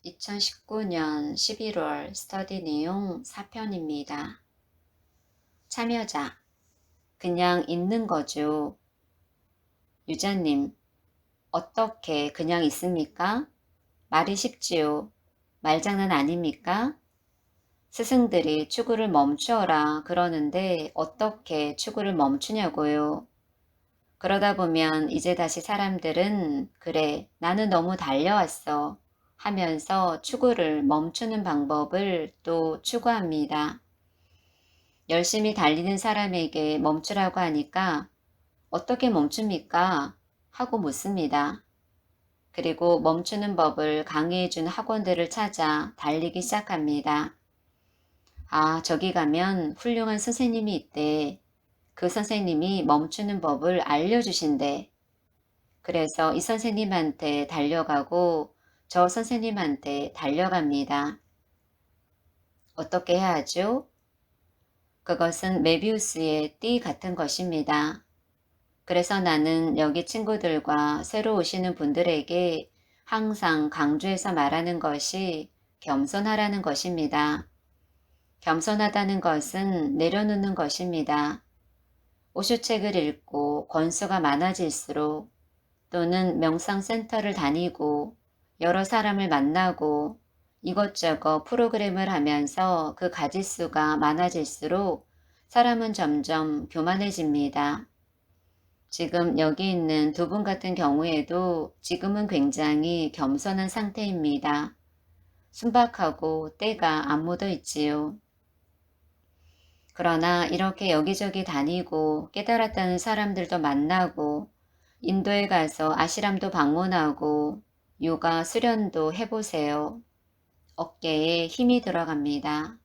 2019년 11월 스터디 내용 4편입니다. 참여자, 그냥 있는 거죠. 유자님, 어떻게 그냥 있습니까? 말이 쉽지요. 말장난 아닙니까? 스승들이 추구를 멈추어라 그러는데 어떻게 추구를 멈추냐고요. 그러다 보면 이제 다시 사람들은 그래, 나는 너무 달려왔어 하면서 추구를 멈추는 방법을 또 추구합니다. 열심히 달리는 사람에게 멈추라고 하니까 어떻게 멈춥니까? 하고 묻습니다. 그리고 멈추는 법을 강의해준 학원들을 찾아 달리기 시작합니다. 아, 저기 가면 훌륭한 선생님이 있대. 그 선생님이 멈추는 법을 알려주신대. 그래서 이 선생님한테 달려가고 저 선생님한테 달려갑니다. 어떻게 해야 하죠? 그것은 메비우스의 띠 같은 것입니다. 그래서 나는 여기 친구들과 새로 오시는 분들에게 항상 강조해서 말하는 것이 겸손하라는 것입니다. 겸손하다는 것은 내려놓는 것입니다. 오쇼책을 읽고 권수가 많아질수록 또는 명상센터를 다니고 여러 사람을 만나고 이것저것 프로그램을 하면서 그 가짓수가 많아질수록 사람은 점점 교만해집니다. 지금 여기 있는 두 분 같은 경우에도 지금은 굉장히 겸손한 상태입니다. 순박하고 때가 안 묻어 있지요. 그러나 이렇게 여기저기 다니고 깨달았다는 사람들도 만나고 인도에 가서 아시람도 방문하고 요가 수련도 해보세요. 어깨에 힘이 들어갑니다.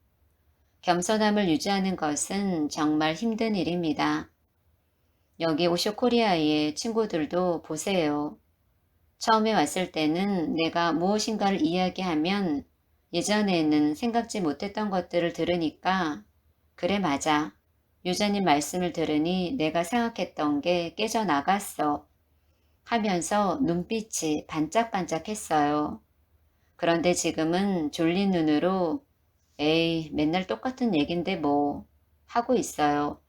겸손함을 유지하는 것은 정말 힘든 일입니다. 여기 오쇼코리아의 친구들도 보세요. 처음에 왔을 때는 내가 무엇인가를 이야기하면 예전에는 생각지 못했던 것들을 들으니까 그래 맞아. 유자님 말씀을 들으니 내가 생각했던 게 깨져나갔어. 하면서 눈빛이 반짝반짝했어요. 그런데 지금은 졸린 눈으로 에이 맨날 똑같은 얘긴데 뭐 하고 있어요.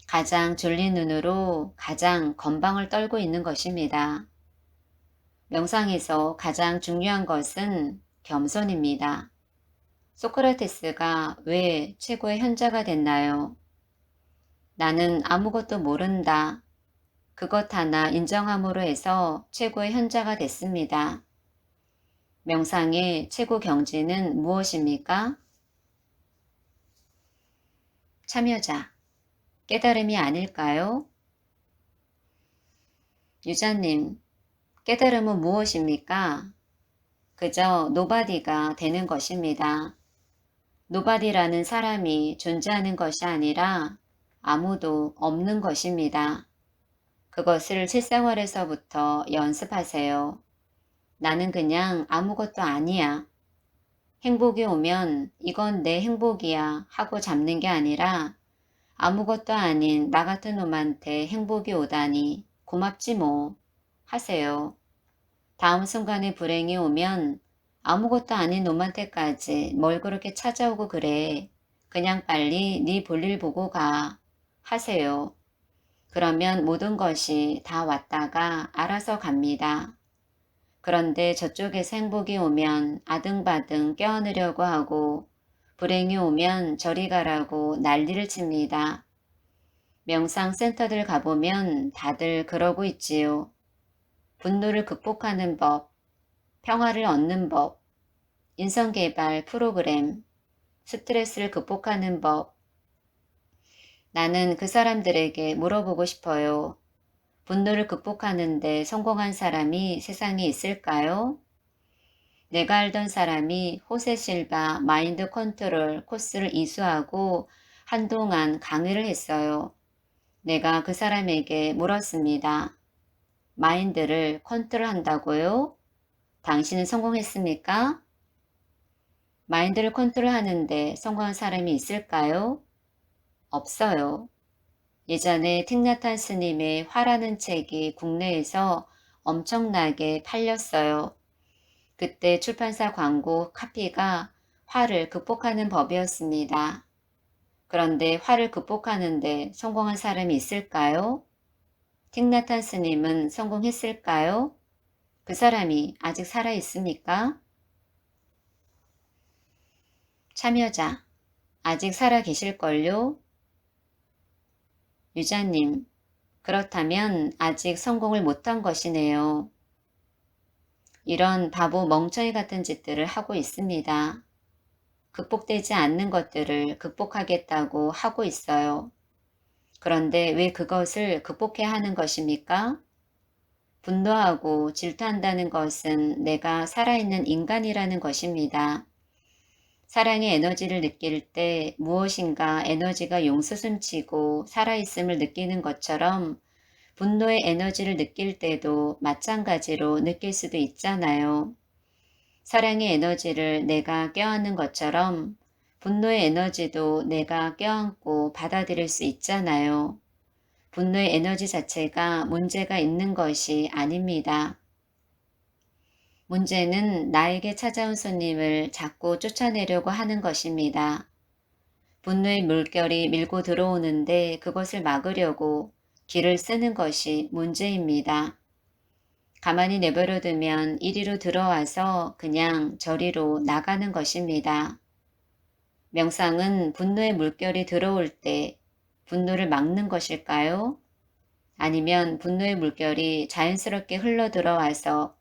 가장 졸린 눈으로 가장 건방을 떨고 있는 것입니다. 명상에서 가장 중요한 것은 겸손입니다. 소크라테스가 왜 최고의 현자가 됐나요? 나는 아무것도 모른다. 그것 하나 인정함으로 해서 최고의 현자가 됐습니다. 명상의 최고 경지는 무엇입니까? 참여자, 깨달음이 아닐까요? 유자님, 깨달음은 무엇입니까? 그저 노바디가 되는 것입니다. 노바디라는 사람이 존재하는 것이 아니라 아무도 없는 것입니다. 그것을 실생활에서부터 연습하세요. 나는 그냥 아무것도 아니야. 행복이 오면 이건 내 행복이야 하고 잡는 게 아니라 아무것도 아닌 나 같은 놈한테 행복이 오다니 고맙지 뭐 하세요. 다음 순간에 불행이 오면 아무것도 아닌 놈한테까지 뭘 그렇게 찾아오고 그래. 그냥 빨리 네 볼일 보고 가 하세요. 그러면 모든 것이 다 왔다가 알아서 갑니다. 그런데 저쪽에서 행복이 오면 아등바등 껴안으려고 하고 불행이 오면 저리 가라고 난리를 칩니다. 명상센터들 가보면 다들 그러고 있지요. 분노를 극복하는 법, 평화를 얻는 법, 인성개발 프로그램, 스트레스를 극복하는 법. 나는 그 사람들에게 물어보고 싶어요. 분노를 극복하는데 성공한 사람이 세상에 있을까요? 내가 알던 사람이 호세 실바 마인드 컨트롤 코스를 이수하고 한동안 강의를 했어요. 내가 그 사람에게 물었습니다. 마인드를 컨트롤 한다고요? 당신은 성공했습니까? 마인드를 컨트롤 하는데 성공한 사람이 있을까요? 없어요. 예전에 틱나탄 스님의 화라는 책이 국내에서 엄청나게 팔렸어요. 그때 출판사 광고 카피가 화를 극복하는 법이었습니다. 그런데 화를 극복하는데 성공한 사람이 있을까요? 틱나탄 스님은 성공했을까요? 그 사람이 아직 살아 있습니까? 참여자, 아직 살아 계실걸요? 유자님, 그렇다면 아직 성공을 못한 것이네요. 이런 바보 멍청이 같은 짓들을 하고 있습니다. 극복되지 않는 것들을 극복하겠다고 하고 있어요. 그런데 왜 그것을 극복해야 하는 것입니까? 분노하고 질투한다는 것은 내가 살아있는 인간이라는 것입니다. 사랑의 에너지를 느낄 때 무엇인가 에너지가 용수숨치고 살아있음을 느끼는 것처럼 분노의 에너지를 느낄 때도 마찬가지로 느낄 수도 있잖아요. 사랑의 에너지를 내가 껴안는 것처럼 분노의 에너지도 내가 껴안고 받아들일 수 있잖아요. 분노의 에너지 자체가 문제가 있는 것이 아닙니다. 문제는 나에게 찾아온 손님을 자꾸 쫓아내려고 하는 것입니다. 분노의 물결이 밀고 들어오는데 그것을 막으려고 길을 쓰는 것이 문제입니다. 가만히 내버려 두면 이리로 들어와서 그냥 저리로 나가는 것입니다. 명상은 분노의 물결이 들어올 때 분노를 막는 것일까요? 아니면 분노의 물결이 자연스럽게 흘러 들어와서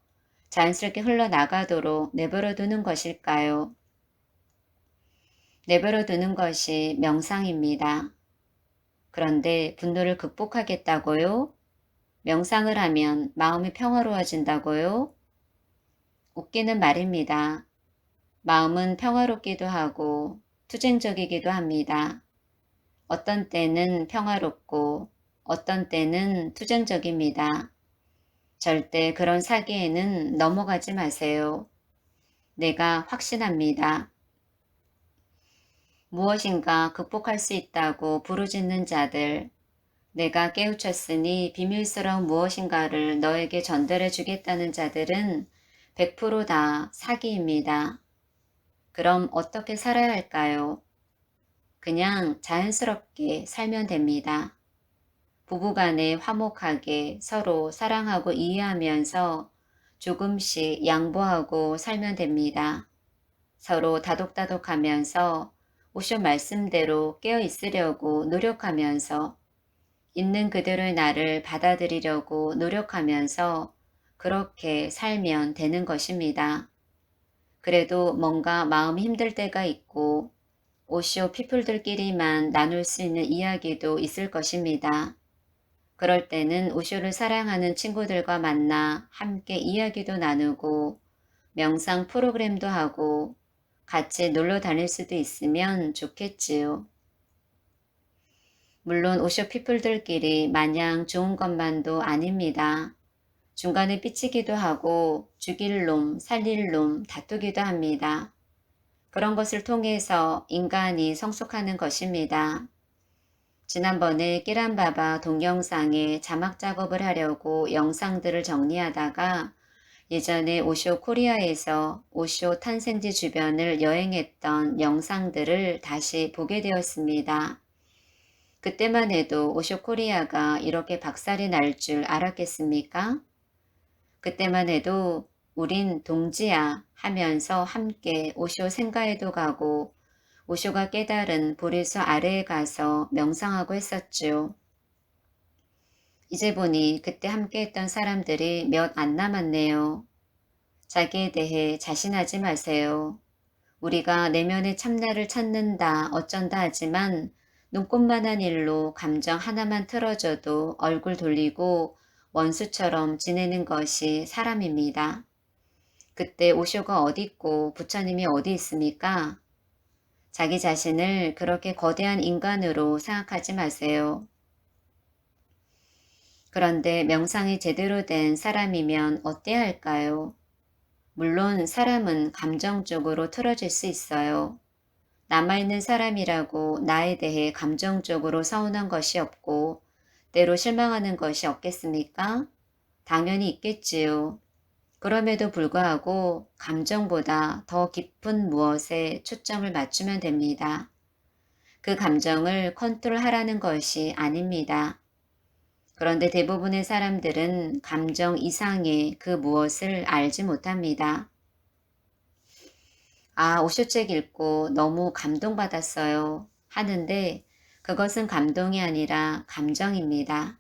자연스럽게 흘러나가도록 내버려 두는 것일까요? 내버려 두는 것이 명상입니다. 그런데 분노를 극복하겠다고요? 명상을 하면 마음이 평화로워진다고요? 웃기는 말입니다. 마음은 평화롭기도 하고 투쟁적이기도 합니다. 어떤 때는 평화롭고 어떤 때는 투쟁적입니다. 절대 그런 사기에는 넘어가지 마세요. 내가 확신합니다. 무엇인가 극복할 수 있다고 부르짖는 자들, 내가 깨우쳤으니 비밀스러운 무엇인가를 너에게 전달해 주겠다는 자들은 100%다 사기입니다. 그럼 어떻게 살아야 할까요? 그냥 자연스럽게 살면 됩니다. 부부간에 화목하게 서로 사랑하고 이해하면서 조금씩 양보하고 살면 됩니다. 서로 다독다독하면서 오쇼 말씀대로 깨어 있으려고 노력하면서 있는 그대로의 나를 받아들이려고 노력하면서 그렇게 살면 되는 것입니다. 그래도 뭔가 마음이 힘들 때가 있고 오쇼 피플들끼리만 나눌 수 있는 이야기도 있을 것입니다. 그럴 때는 오쇼를 사랑하는 친구들과 만나 함께 이야기도 나누고 명상 프로그램도 하고 같이 놀러 다닐 수도 있으면 좋겠지요. 물론 오쇼 피플들끼리 마냥 좋은 것만도 아닙니다. 중간에 삐치기도 하고 죽일 놈, 살릴 놈 다투기도 합니다. 그런 것을 통해서 인간이 성숙하는 것입니다. 지난번에 끼란바바 동영상에 자막 작업을 하려고 영상들을 정리하다가 예전에 오쇼 코리아에서 오쇼 탄생지 주변을 여행했던 영상들을 다시 보게 되었습니다. 그때만 해도 오쇼 코리아가 이렇게 박살이 날 줄 알았겠습니까? 그때만 해도 우린 동지야 하면서 함께 오쇼 생가에도 가고 오쇼가 깨달은 보리수 아래에 가서 명상하고 했었죠. 이제 보니 그때 함께 했던 사람들이 몇 안 남았네요. 자기에 대해 자신하지 마세요. 우리가 내면의 참나를 찾는다 어쩐다 하지만 눈꽃만한 일로 감정 하나만 틀어져도 얼굴 돌리고 원수처럼 지내는 것이 사람입니다. 그때 오쇼가 어디 있고 부처님이 어디 있습니까? 자기 자신을 그렇게 거대한 인간으로 생각하지 마세요. 그런데 명상이 제대로 된 사람이면 어때야 할까요? 물론 사람은 감정적으로 틀어질 수 있어요. 남아있는 사람이라고 나에 대해 감정적으로 서운한 것이 없고 때로 실망하는 것이 없겠습니까? 당연히 있겠지요. 그럼에도 불구하고 감정보다 더 깊은 무엇에 초점을 맞추면 됩니다. 그 감정을 컨트롤하라는 것이 아닙니다. 그런데 대부분의 사람들은 감정 이상의 그 무엇을 알지 못합니다. 아, 오쇼책 읽고 너무 감동받았어요. 하는데 그것은 감동이 아니라 감정입니다.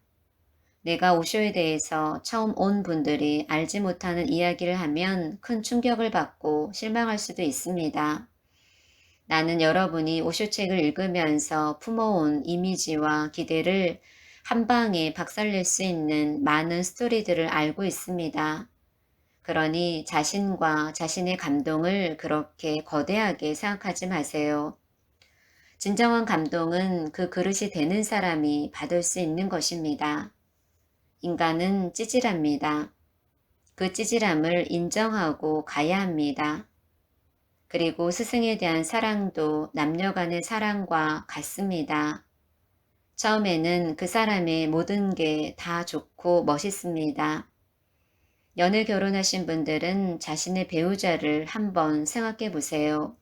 내가 오쇼에 대해서 처음 온 분들이 알지 못하는 이야기를 하면 큰 충격을 받고 실망할 수도 있습니다. 나는 여러분이 오쇼 책을 읽으면서 품어온 이미지와 기대를 한 방에 박살낼 수 있는 많은 스토리들을 알고 있습니다. 그러니 자신과 자신의 감동을 그렇게 거대하게 생각하지 마세요. 진정한 감동은 그 그릇이 되는 사람이 받을 수 있는 것입니다. 인간은 찌질합니다. 그 찌질함을 인정하고 가야 합니다. 그리고 스승에 대한 사랑도 남녀 간의 사랑과 같습니다. 처음에는 그 사람의 모든 게 다 좋고 멋있습니다. 연애 결혼하신 분들은 자신의 배우자를 한번 생각해 보세요.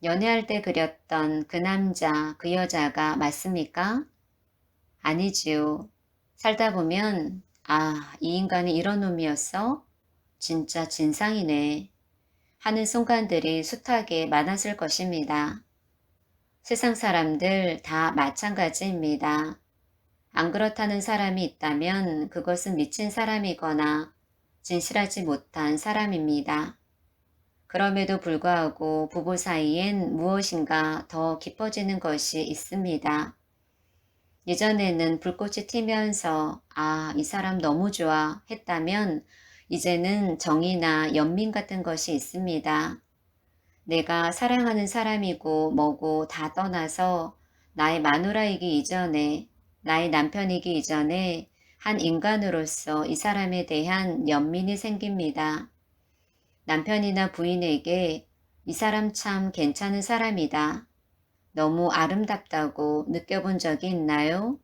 연애할 때 그렸던 그 남자, 그 여자가 맞습니까? 아니지요. 살다 보면 아, 이 인간이 이런 놈이었어? 진짜 진상이네. 하는 순간들이 숱하게 많았을 것입니다. 세상 사람들 다 마찬가지입니다. 안 그렇다는 사람이 있다면 그것은 미친 사람이거나 진실하지 못한 사람입니다. 그럼에도 불구하고 부부 사이엔 무엇인가 더 깊어지는 것이 있습니다. 예전에는 불꽃이 튀면서 아, 이 사람 너무 좋아 했다면 이제는 정이나 연민 같은 것이 있습니다. 내가 사랑하는 사람이고 뭐고 다 떠나서 나의 마누라이기 이전에 나의 남편이기 이전에 한 인간으로서 이 사람에 대한 연민이 생깁니다. 남편이나 부인에게 이 사람 참 괜찮은 사람이다. 너무 아름답다고 느껴본 적이 있나요?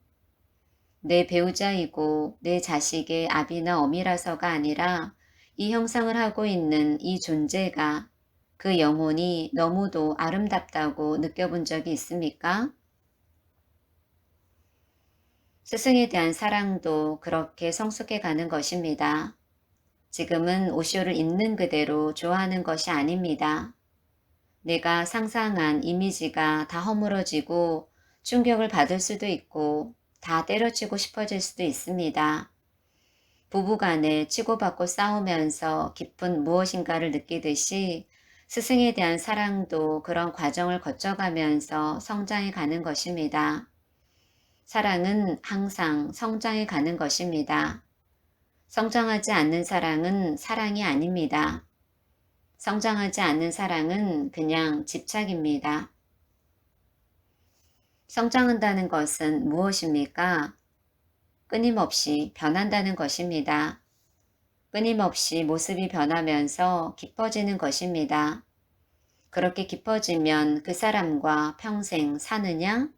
내 배우자이고 내 자식의 아비나 어미라서가 아니라 이 형상을 하고 있는 이 존재가 그 영혼이 너무도 아름답다고 느껴본 적이 있습니까? 스승에 대한 사랑도 그렇게 성숙해 가는 것입니다. 지금은 오쇼를 있는 그대로 좋아하는 것이 아닙니다. 내가 상상한 이미지가 다 허물어지고 충격을 받을 수도 있고 다 때려치고 싶어질 수도 있습니다. 부부간에 치고받고 싸우면서 깊은 무엇인가를 느끼듯이 스승에 대한 사랑도 그런 과정을 거쳐가면서 성장해 가는 것입니다. 사랑은 항상 성장해 가는 것입니다. 성장하지 않는 사랑은 사랑이 아닙니다. 성장하지 않는 사랑은 그냥 집착입니다. 성장한다는 것은 무엇입니까? 끊임없이 변한다는 것입니다. 끊임없이 모습이 변하면서 깊어지는 것입니다. 그렇게 깊어지면 그 사람과 평생 사느냐?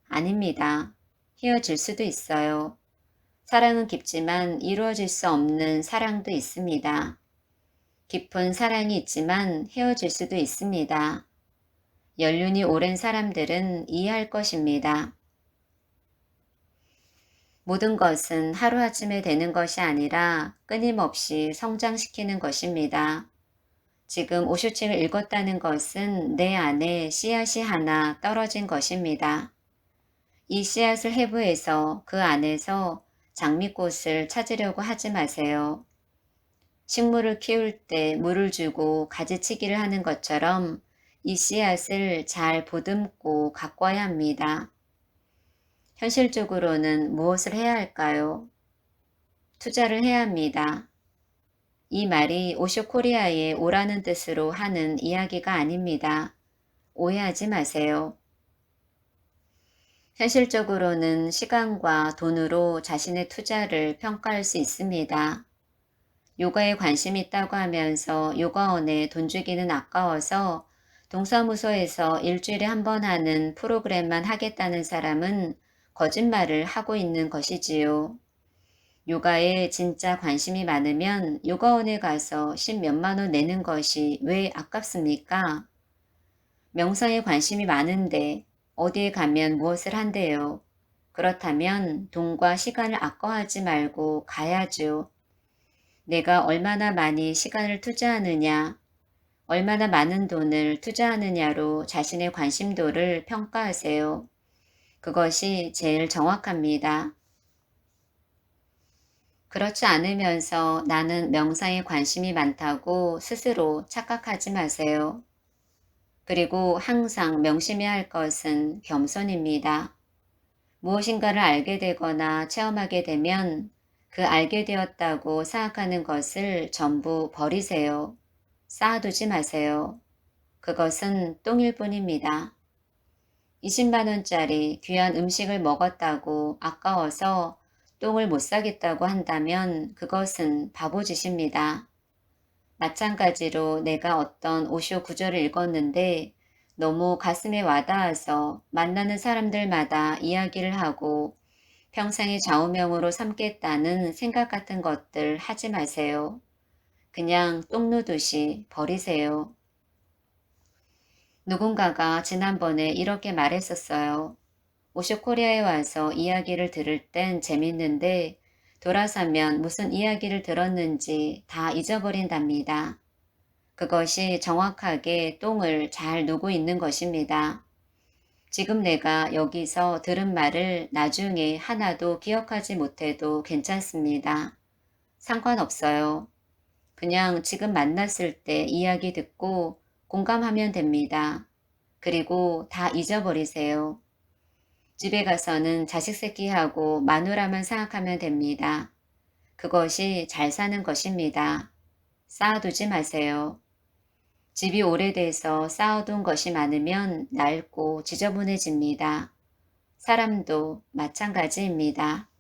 아닙니다. 헤어질 수도 있어요. 사랑은 깊지만 이루어질 수 없는 사랑도 있습니다. 깊은 사랑이 있지만 헤어질 수도 있습니다. 연륜이 오랜 사람들은 이해할 것입니다. 모든 것은 하루아침에 되는 것이 아니라 끊임없이 성장시키는 것입니다. 지금 오쇼책을 읽었다는 것은 내 안에 씨앗이 하나 떨어진 것입니다. 이 씨앗을 해부해서 그 안에서 장미꽃을 찾으려고 하지 마세요. 식물을 키울 때 물을 주고 가지치기를 하는 것처럼 이 씨앗을 잘 보듬고 가꿔야 합니다. 현실적으로는 무엇을 해야 할까요? 투자를 해야 합니다. 이 말이 오쇼 코리아에 오라는 뜻으로 하는 이야기가 아닙니다. 오해하지 마세요. 현실적으로는 시간과 돈으로 자신의 투자를 평가할 수 있습니다. 요가에 관심이 있다고 하면서 요가원에 돈 주기는 아까워서 동사무소에서 일주일에 한 번 하는 프로그램만 하겠다는 사람은 거짓말을 하고 있는 것이지요. 요가에 진짜 관심이 많으면 요가원에 가서 10몇만 원 내는 것이 왜 아깝습니까? 명상에 관심이 많은데 어디에 가면 무엇을 한대요? 그렇다면 돈과 시간을 아까워하지 말고 가야죠. 내가 얼마나 많이 시간을 투자하느냐, 얼마나 많은 돈을 투자하느냐로 자신의 관심도를 평가하세요. 그것이 제일 정확합니다. 그렇지 않으면서 나는 명상에 관심이 많다고 스스로 착각하지 마세요. 그리고 항상 명심해야 할 것은 겸손입니다. 무엇인가를 알게 되거나 체험하게 되면 그 알게 되었다고 생각하는 것을 전부 버리세요. 쌓아두지 마세요. 그것은 똥일 뿐입니다. 20만 원짜리 귀한 음식을 먹었다고 아까워서 똥을 못 사겠다고 한다면 그것은 바보짓입니다. 마찬가지로 내가 어떤 오쇼 구절을 읽었는데 너무 가슴에 와닿아서 만나는 사람들마다 이야기를 하고 평생의 좌우명으로 삼겠다는 생각 같은 것들 하지 마세요. 그냥 똥 누듯이 버리세요. 누군가가 지난번에 이렇게 말했었어요. 오쇼 코리아에 와서 이야기를 들을 땐 재밌는데 돌아서면 무슨 이야기를 들었는지 다 잊어버린답니다. 그것이 정확하게 똥을 잘 누고 있는 것입니다. 지금 내가 여기서 들은 말을 나중에 하나도 기억하지 못해도 괜찮습니다. 상관없어요. 그냥 지금 만났을 때 이야기 듣고 공감하면 됩니다. 그리고 다 잊어버리세요. 집에 가서는 자식 새끼하고 마누라만 생각하면 됩니다. 그것이 잘 사는 것입니다. 쌓아두지 마세요. 집이 오래돼서 쌓아둔 것이 많으면 낡고 지저분해집니다. 사람도 마찬가지입니다.